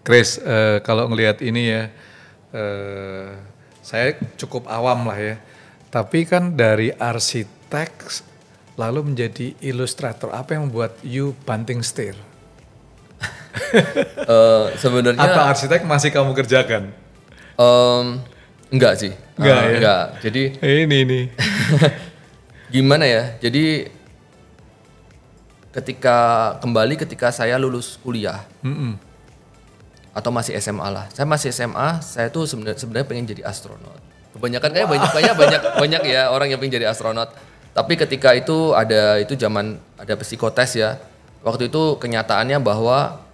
Chris, kalau ngelihat ini ya, saya cukup awam lah ya. Tapi kan dari arsitek lalu menjadi ilustrator, apa yang membuat you banting setir? Sebenarnya atau arsitek masih kamu kerjakan? Enggak sih. Enggak ya? Enggak. Jadi ini. Gimana ya? Jadi ketika saya lulus kuliah. Atau masih SMA lah. Saya masih SMA, saya tuh sebenarnya pengen jadi astronot. Kebanyakan kayak banyak ya orang yang pengen jadi astronot. Tapi ketika itu zaman ada psikotes ya. Waktu itu kenyataannya bahwa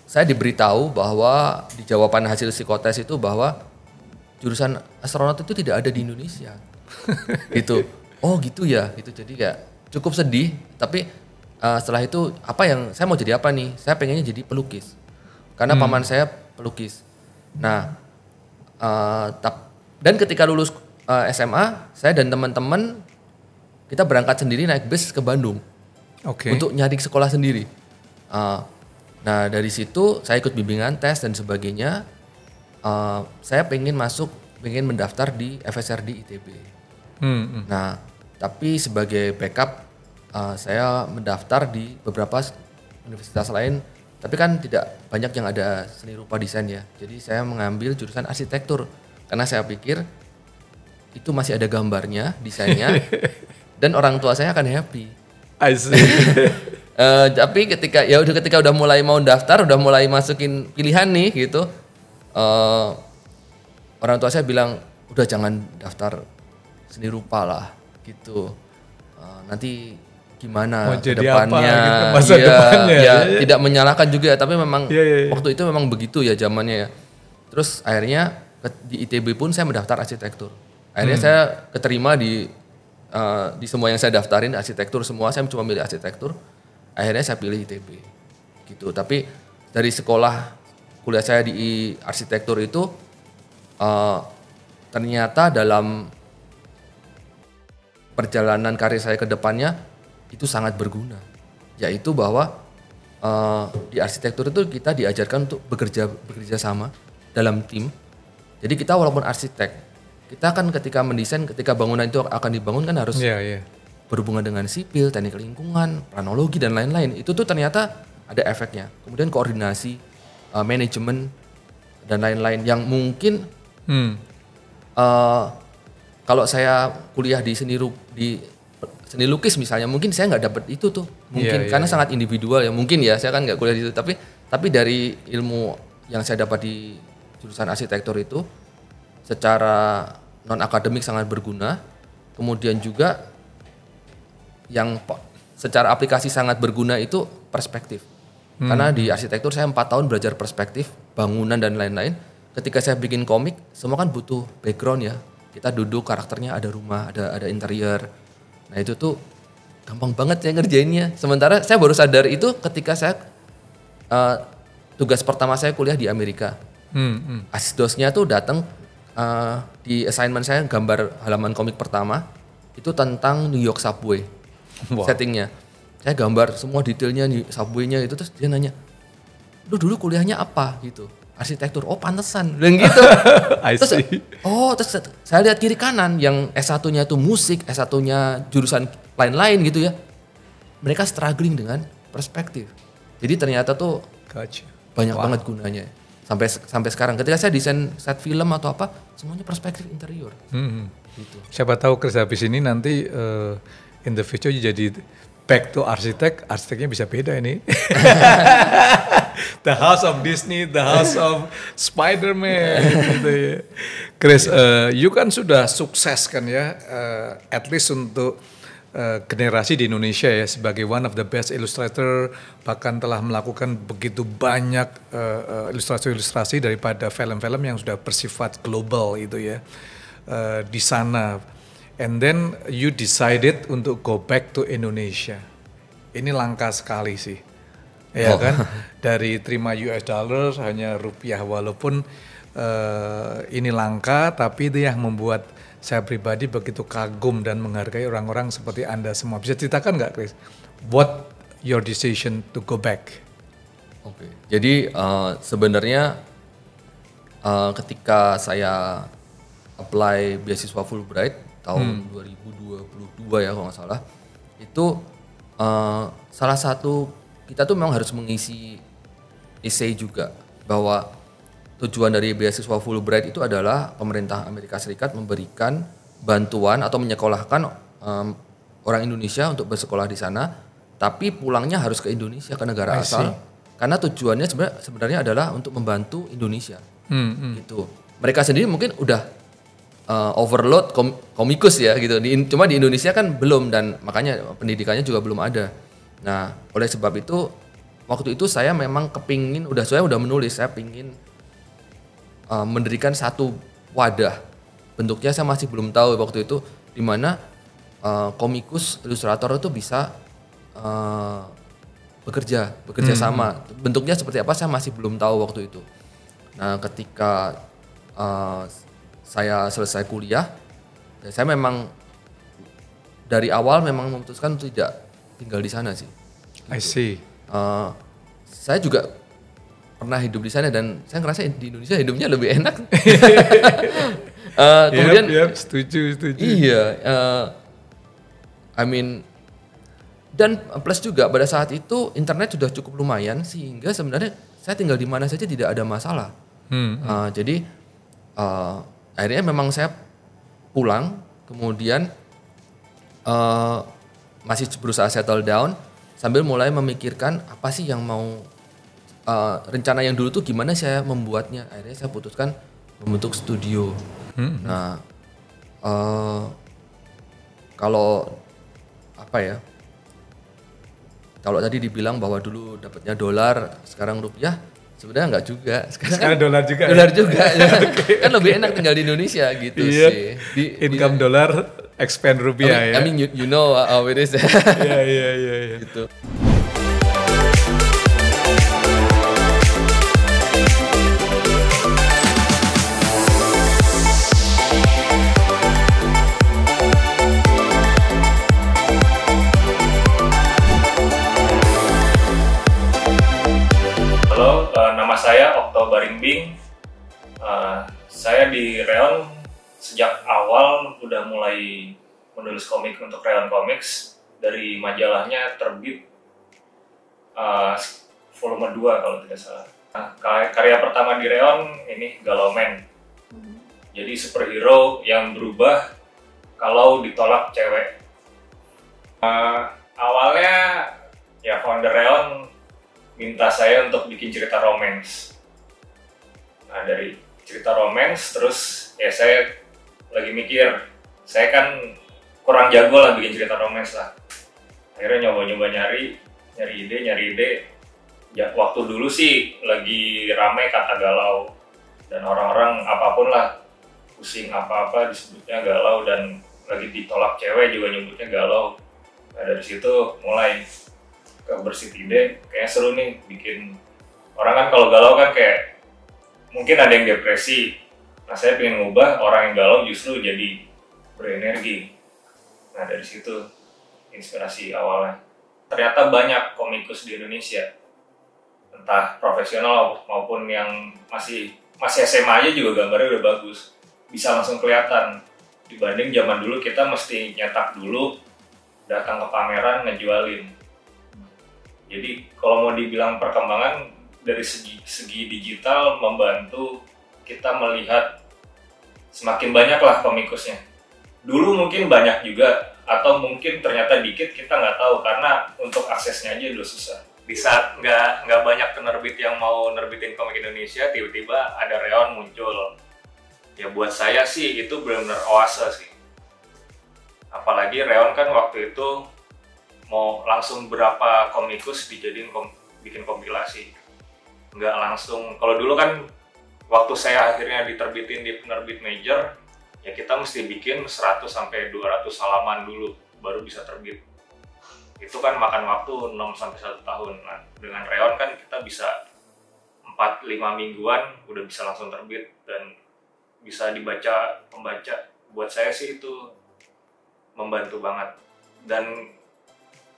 saya diberitahu bahwa di jawaban hasil psikotes itu bahwa jurusan astronot itu tidak ada di Indonesia. Gitu. Oh gitu ya. Gitu. Jadi kayak cukup sedih. Tapi setelah itu saya mau jadi apa nih? Saya pengennya jadi pelukis. Karena paman saya pelukis. Nah, dan ketika lulus SMA, saya dan teman-teman kita berangkat sendiri naik bus ke Bandung. Untuk nyari sekolah sendiri. Nah dari situ saya ikut bimbingan tes dan sebagainya. Saya pengen mendaftar di FSRD ITB. Nah tapi sebagai backup saya mendaftar di beberapa universitas lain. Tapi kan tidak banyak yang ada seni rupa desain ya. Jadi saya mengambil jurusan arsitektur. Karena saya pikir itu masih ada gambarnya, desainnya. Dan orang tua saya akan happy. I see. Tapi ketika udah mulai mau daftar, udah mulai masukin pilihan nih gitu. Orang tua saya bilang, udah jangan daftar seni rupa lah gitu. Nanti gimana ke depannya, gitu, depannya ya, tidak menyalahkan juga, tapi memang waktu itu memang begitu ya zamannya ya. Terus akhirnya di ITB pun saya mendaftar arsitektur. Akhirnya saya keterima di semua yang saya daftarin arsitektur semua, saya cuma milih arsitektur. Akhirnya saya pilih ITB gitu. Tapi dari kuliah saya di arsitektur itu ternyata dalam perjalanan karir saya ke depannya itu sangat berguna, yaitu bahwa di arsitektur itu kita diajarkan untuk bekerja sama dalam tim. Jadi kita walaupun arsitek, kita kan ketika mendesain, ketika bangunan itu akan dibangun kan harus berhubungan dengan sipil, teknik lingkungan, planologi dan lain-lain. Itu tuh ternyata ada efeknya. Kemudian koordinasi, manajemen dan lain-lain yang mungkin kalau saya kuliah di seni lukis misalnya, mungkin saya nggak dapat itu tuh, mungkin karena sangat individual ya, mungkin ya saya kan nggak kuliah di situ, tapi dari ilmu yang saya dapat di jurusan arsitektur itu secara non akademik sangat berguna, kemudian juga yang secara aplikasi sangat berguna itu perspektif, karena di arsitektur saya 4 tahun belajar perspektif, bangunan dan lain-lain. Ketika saya bikin komik, semua kan butuh background ya, kita duduk karakternya ada rumah, ada interior. Nah itu tuh gampang banget saya ngerjainnya. Sementara saya baru sadar itu ketika saya tugas pertama saya kuliah di Amerika. Asdosnya tuh datang di assignment saya gambar halaman komik pertama itu tentang New York subway. Settingnya. Saya gambar semua detailnya subway-nya itu, terus dia nanya, "Lu dulu kuliahnya apa?" gitu. Arsitektur. Oh pantesan. Dan gitu. Terus saya lihat kiri kanan yang S1-nya itu musik, S1-nya jurusan lain-lain gitu ya. mereka struggling dengan perspektif. Jadi ternyata tuh Gotcha. banyak banget gunanya. Sampai sekarang ketika saya desain set film atau apa, semuanya perspektif interior. Gitu. Siapa tahu Chris habis ini nanti in the future jadi back to arsiteknya bisa beda ini. The House of Disney, The House of Spider-Man gitu ya. Chris, you kan sudah sukses kan ya, at least untuk generasi di Indonesia ya, sebagai one of the best illustrator, bahkan telah melakukan begitu banyak ilustrasi-ilustrasi daripada film-film yang sudah bersifat global itu ya, di sana. And then you decided untuk go back to Indonesia. Ini langka sekali sih. Ya kan, dari terima US dollar hanya rupiah, walaupun ini langka, tapi itu yang membuat saya pribadi begitu kagum dan menghargai orang-orang seperti Anda semua. Bisa ceritakan nggak, Chris, what your decision to go back? Oke, jadi sebenarnya ketika saya apply beasiswa Fulbright tahun 2022 ya kalau nggak salah, itu salah satu kita tuh memang harus mengisi essay juga, bahwa tujuan dari beasiswa Fulbright itu adalah pemerintah Amerika Serikat memberikan bantuan atau menyekolahkan orang Indonesia untuk bersekolah di sana, tapi pulangnya harus ke Indonesia, ke negara asal, karena tujuannya sebenarnya adalah untuk membantu Indonesia. Gitu. Mereka sendiri mungkin udah overload komikus ya gitu. Cuma di Indonesia kan belum, dan makanya pendidikannya juga belum ada. Nah, oleh sebab itu waktu itu saya memang kepingin, saya udah menulis, saya pingin mendirikan satu wadah. Bentuknya saya masih belum tahu waktu itu, di mana komikus, ilustrator itu bisa bekerja sama. Bentuknya seperti apa saya masih belum tahu waktu itu. Nah, ketika saya selesai kuliah, saya memang dari awal memang memutuskan untuk tidak tinggal di sana sih. Gitu. I see. Saya juga pernah hidup di sana dan saya ngerasa di Indonesia hidupnya lebih enak. Kemudian, setuju. Iya, dan plus juga pada saat itu internet sudah cukup lumayan sehingga sebenarnya saya tinggal di mana saja tidak ada masalah. Jadi akhirnya memang saya pulang, kemudian masih berusaha settle down sambil mulai memikirkan apa sih yang mau rencana yang dulu tuh gimana saya membuatnya. Akhirnya saya putuskan membentuk studio. Nah, kalau apa ya? Kalau tadi dibilang bahwa dulu dapatnya dolar, sekarang rupiah, sebenarnya enggak juga. Sekarang dolar juga. Dolar juga. Ya. Kan lebih enak tinggal di Indonesia gitu sih. Income dolar, expand rupiah ya. I mean you know how it is. Iya. Gitu. Halo, nama saya Okto Barimbing. Saya di Reon sejak awal udah mulai menulis komik untuk Reon Comics. Dari majalahnya terbit volume 2 kalau tidak salah. Nah, karya pertama di Reon ini Galau Man. Jadi superhero yang berubah kalau ditolak cewek. Awalnya ya founder Reon minta saya untuk bikin cerita romance. Nah, dari cerita romance terus ya saya lagi mikir, saya kan kurang jago lah bikin cerita romance lah. Akhirnya nyoba nyari ide. Ya, waktu dulu sih lagi rame kata galau, dan orang-orang apapun lah pusing apa-apa disebutnya galau, dan lagi ditolak cewek juga nyebutnya galau. Nah, dari situ mulai kebersit ide, kayaknya seru nih bikin. Orang kan kalau galau kan kayak mungkin ada yang depresi. Nah, saya pengen ngubah orang yang galau justru jadi berenergi. Nah, dari situ inspirasi awalnya. Ternyata banyak komikus di Indonesia, entah profesional maupun yang masih SMA aja juga gambarnya udah bagus, bisa langsung kelihatan. Dibanding zaman dulu kita mesti nyetak dulu, datang ke pameran ngejualin. Jadi kalau mau dibilang perkembangan dari segi digital membantu kita melihat semakin banyaklah komikusnya. Dulu mungkin banyak juga, atau mungkin ternyata dikit, kita nggak tahu karena untuk aksesnya aja udah susah. Di saat nggak banyak penerbit yang mau nerbitin komik Indonesia, tiba-tiba ada Reon muncul. Ya buat saya sih itu benar-benar oase sih. Apalagi Reon kan waktu itu mau langsung berapa komikus dijadiin bikin kompilasi. Nggak langsung, kalau dulu kan waktu saya akhirnya diterbitin di penerbit major, ya kita mesti bikin 100 sampai 200 halaman dulu baru bisa terbit. Itu kan makan waktu 6 sampai 1 tahun. Nah, dengan Reon kan kita bisa 4-5 mingguan udah bisa langsung terbit dan bisa dibaca pembaca. Buat saya sih itu membantu banget. Dan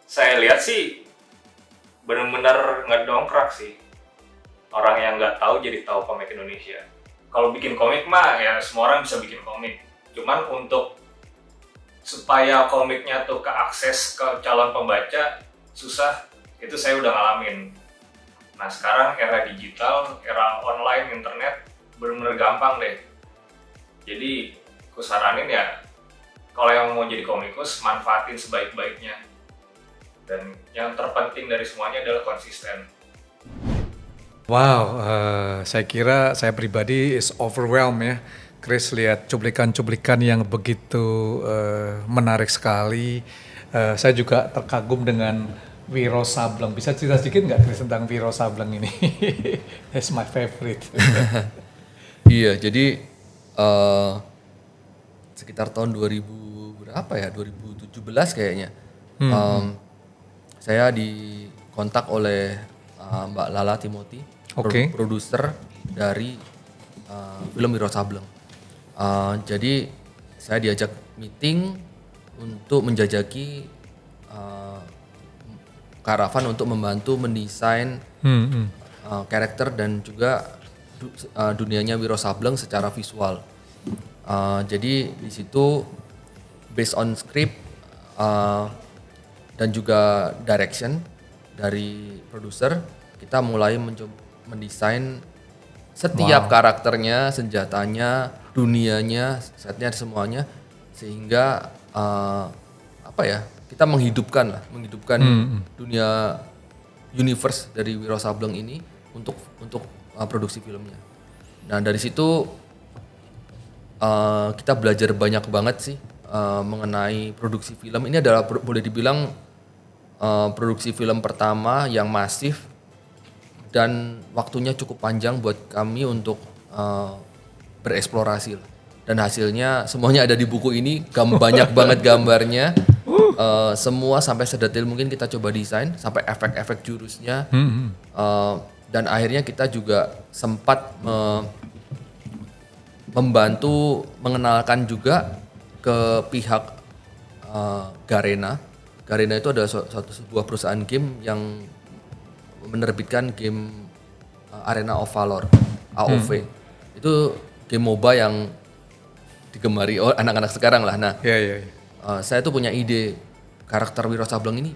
saya lihat sih benar-benar ngedongkrak sih. Orang yang nggak tahu jadi tahu komik Indonesia. Kalau bikin komik mah ya semua orang bisa bikin komik. Cuman untuk supaya komiknya tuh keakses ke calon pembaca susah, itu saya udah ngalamin. Nah sekarang era digital, era online, internet benar-benar gampang deh. Jadi aku saranin ya kalau yang mau jadi komikus manfaatin sebaik-baiknya. Dan yang terpenting dari semuanya adalah konsisten. Wow, saya kira saya pribadi is overwhelmed ya. Chris lihat cuplikan-cuplikan yang begitu menarik sekali. Saya juga terkagum dengan Wiro Sableng. Bisa cerita sedikit nggak Chris tentang Wiro Sableng ini? That's my favorite. Iya, jadi sekitar tahun 2000 berapa ya? 2017 kayaknya. Saya dikontak oleh Mbak Lala Timothy, produser dari film Wiro Sableng. Jadi saya diajak meeting untuk menjajaki Karavan untuk membantu mendesain karakter dan juga dunianya Wiro Sableng secara visual. Jadi di situ based on script dan juga direction dari produser, kita mulai mendesain setiap karakternya, senjatanya, dunianya, setnya, semuanya, sehingga kita menghidupkan dunia universe dari Wiro Sableng ini untuk produksi filmnya. Nah dari situ kita belajar banyak banget sih mengenai produksi film. Ini adalah boleh dibilang produksi film pertama yang masif dan waktunya cukup panjang buat kami untuk bereksplorasi. Dan hasilnya semuanya ada di buku ini, banyak banget gambarnya. Semua sampai sedetail mungkin kita coba desain, sampai efek-efek jurusnya. Dan akhirnya kita juga sempat membantu mengenalkan juga ke pihak Garena. Garena itu adalah sebuah perusahaan game yang menerbitkan game Arena of Valor, AOV. Itu game MOBA yang digemari anak-anak sekarang lah. Nah, saya tuh punya ide karakter Wiro Sableng ini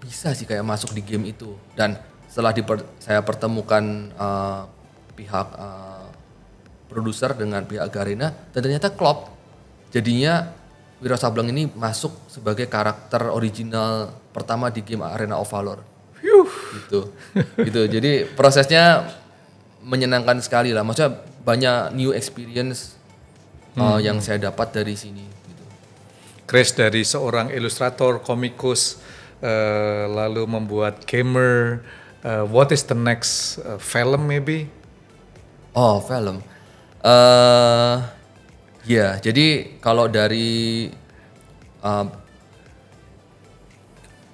bisa sih kayak masuk di game itu. Dan setelah saya pertemukan pihak produser dengan pihak Garena, dan ternyata klop. Jadinya Wiro Sableng ini masuk sebagai karakter original pertama di game Arena of Valor. Gitu. Jadi prosesnya menyenangkan sekali lah. Maksudnya banyak new experience yang saya dapat dari sini. Gitu. Chris dari seorang ilustrator, komikus, lalu membuat gamer. What is the next film maybe? Oh film. Ya, jadi kalau dari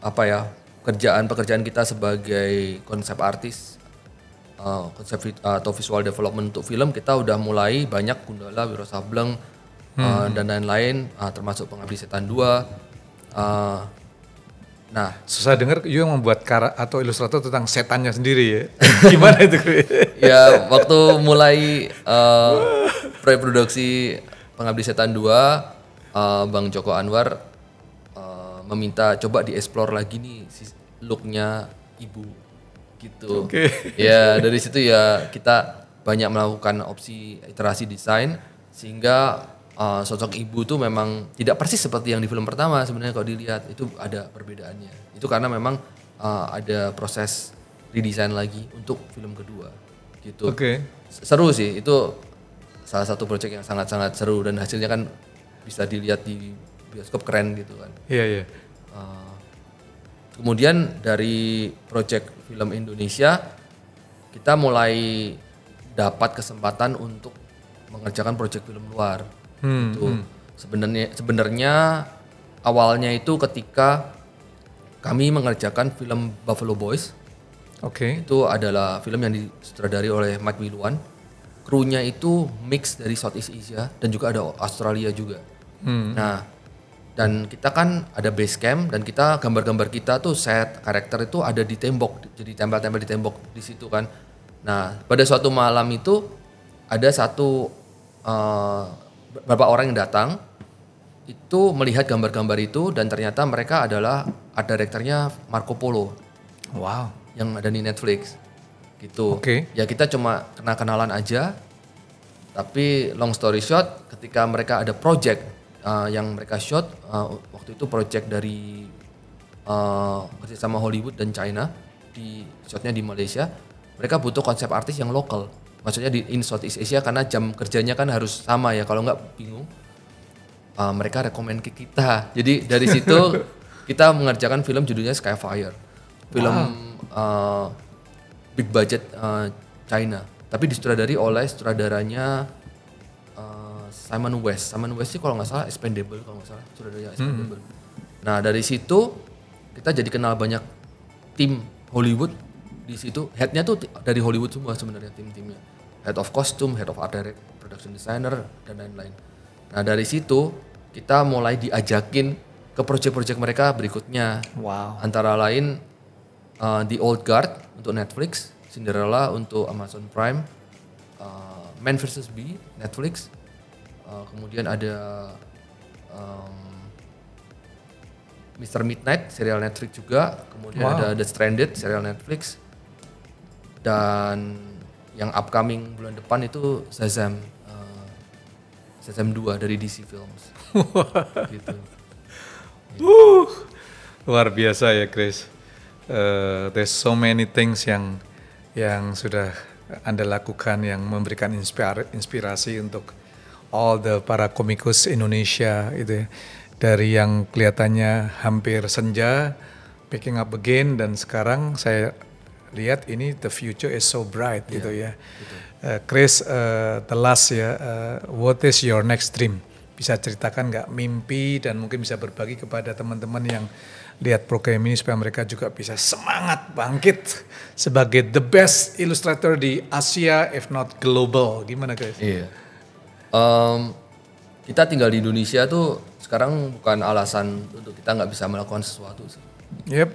pekerjaan kita sebagai konsep artis, konsep atau visual development untuk film, kita udah mulai banyak Gundala, Wiro Sableng dan lain-lain, termasuk Pengabdi Setan 2. Nah, susah dengar you yang membuat atau ilustrator tentang setannya sendiri ya. Gimana itu? Ya, waktu mulai pre-produksi Pengabdi Setan 2, Bang Joko Anwar meminta coba dieksplor lagi nih look-nya ibu gitu. Oke. Ya dari situ ya kita banyak melakukan opsi iterasi desain sehingga sosok ibu tuh memang tidak persis seperti yang di film pertama sebenarnya kalau dilihat itu ada perbedaannya. Itu karena memang ada proses redesign lagi untuk film kedua gitu. Oke. Seru sih itu salah satu proyek yang sangat-sangat seru dan hasilnya kan bisa dilihat di bioskop keren gitu kan. Iya, iya. Kemudian dari proyek film Indonesia kita mulai dapat kesempatan untuk mengerjakan proyek film luar. Gitu. Sebenarnya awalnya itu ketika kami mengerjakan film Buffalo Boys. Oke. Itu adalah film yang disutradari oleh Mike Milwan. Krunya itu mix dari Southeast Asia dan juga ada Australia juga. Nah, dan kita kan ada base camp dan kita gambar-gambar kita tuh set karakter itu ada di tembok, jadi tempel-tempel di tembok di situ kan. Nah, pada suatu malam itu ada beberapa orang yang datang itu melihat gambar-gambar itu dan ternyata mereka adalah art directornya Marco Polo Wow. yang ada di Netflix gitu. Oke. Ya kita cuma kenalan aja. Tapi long story short, ketika mereka ada project yang mereka shot waktu itu project dari kerjasama Hollywood dan China di shotnya di Malaysia, mereka butuh konsep artis yang lokal. Maksudnya in Southeast Asia karena jam kerjanya kan harus sama ya, kalau nggak bingung. Mereka rekomen ke kita. Jadi dari situ kita mengerjakan film judulnya Skyfire. Film big budget China. Tapi disutradari oleh sutradaranya Simon West. Simon West sih kalau nggak salah Expendable, kalau nggak salah sutradaranya Expendable. Nah dari situ kita jadi kenal banyak tim Hollywood di situ. Headnya tuh dari Hollywood semua sebenarnya tim-timnya. Head of costume, head of art director, production designer dan lain-lain. Nah dari situ kita mulai diajakin ke project-project mereka berikutnya. Wow. Antara lain The Old Guard untuk Netflix, Cinderella untuk Amazon Prime, Man vs. Bee Netflix, kemudian ada Mr. Midnight serial Netflix juga, kemudian ada The Stranded serial Netflix, dan yang upcoming bulan depan itu Shazam 2 dari DC Films. Gitu. Luar biasa ya Chris. There's so many things yang sudah Anda lakukan yang memberikan inspirasi untuk all the para komikus Indonesia itu ya. Dari yang kelihatannya hampir senja, picking up again, dan sekarang saya lihat ini the future is so bright gitu ya. Chris, the last ya, what is your next dream? Bisa ceritakan nggak mimpi dan mungkin bisa berbagi kepada teman-teman yang lihat program ini supaya mereka juga bisa semangat bangkit sebagai the best illustrator di Asia if not global. Gimana guys? Iya. Kita tinggal di Indonesia tuh sekarang bukan alasan untuk kita nggak bisa melakukan sesuatu sih. Yep.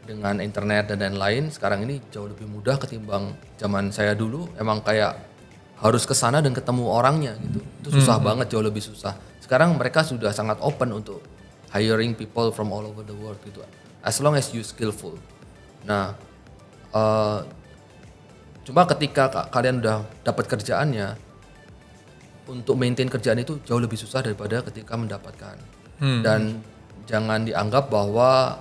Dengan internet dan lain-lain sekarang ini jauh lebih mudah ketimbang zaman saya dulu. Emang kayak harus ke sana dan ketemu orangnya gitu. Itu susah banget, jauh lebih susah. Sekarang mereka sudah sangat open untuk hiring people from all over the world gitu. As long as you skillful. Nah, cuma ketika kalian udah dapat kerjaannya, untuk maintain kerjaan itu jauh lebih susah daripada ketika mendapatkan. Dan jangan dianggap bahwa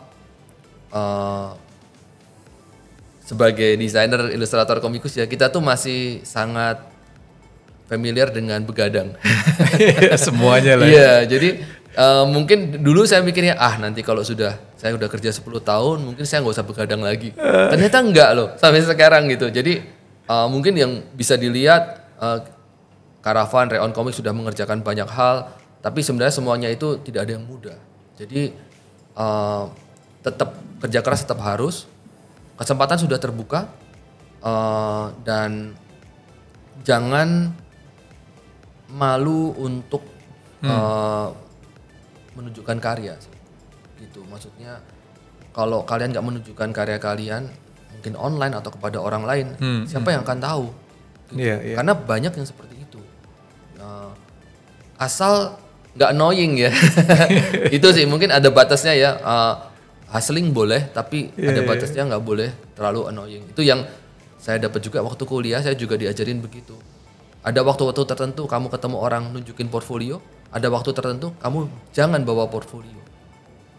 sebagai desainer, ilustrator, komikus ya kita tuh masih sangat familiar dengan begadang. Semuanya lah. Iya, jadi mungkin dulu saya mikirnya nanti kalau saya udah kerja 10 tahun mungkin saya nggak usah begadang lagi. Ternyata enggak loh sampai sekarang gitu. Jadi mungkin yang bisa dilihat Caravan, Reon Comics sudah mengerjakan banyak hal, tapi sebenarnya semuanya itu tidak ada yang mudah. Jadi tetap kerja keras tetap harus, kesempatan sudah terbuka, dan jangan malu untuk menunjukkan karya, gitu. Maksudnya kalau kalian nggak menunjukkan karya kalian, mungkin online atau kepada orang lain, siapa yang akan tahu? Gitu. Karena banyak yang seperti itu. Asal nggak annoying ya, itu sih mungkin ada batasnya ya. hustling boleh, tapi ada batasnya, nggak boleh terlalu annoying. Itu yang saya dapat juga waktu kuliah, saya juga diajarin begitu. Ada waktu-waktu tertentu kamu ketemu orang nunjukin portfolio, ada waktu tertentu kamu jangan bawa portfolio.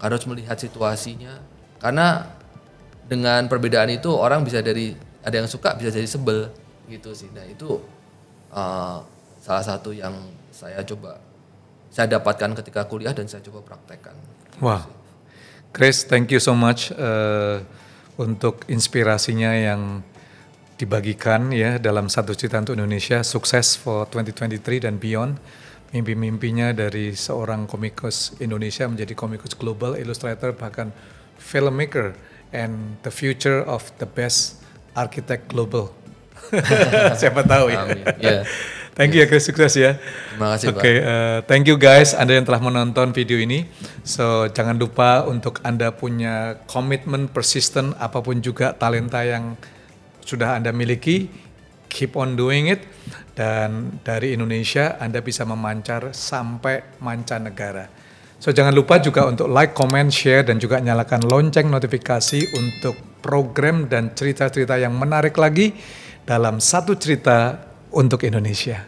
Harus melihat situasinya. Karena dengan perbedaan itu orang bisa ada yang suka, bisa jadi sebel gitu sih. Nah itu salah satu yang saya dapatkan ketika kuliah dan saya coba praktekkan. Wah, Chris, thank you so much untuk inspirasinya yang dibagikan ya dalam Satu Cerita untuk Indonesia, sukses for 2023 dan beyond. Mimpi-mimpinya dari seorang komikus Indonesia menjadi komikus global, illustrator, bahkan filmmaker, and the future of the best architect global. Siapa tahu ya. Amin. Yeah. Thank you ya Chris, sukses ya. Terima kasih Pak. Oke, thank you guys Anda yang telah menonton video ini. So jangan lupa untuk Anda punya komitmen persisten, apapun juga talenta yang sudah Anda miliki, keep on doing it. Dan dari Indonesia Anda bisa memancar sampai mancanegara. So jangan lupa juga untuk like, comment, share, dan juga nyalakan lonceng notifikasi untuk program dan cerita-cerita yang menarik lagi dalam Satu Cerita untuk Indonesia.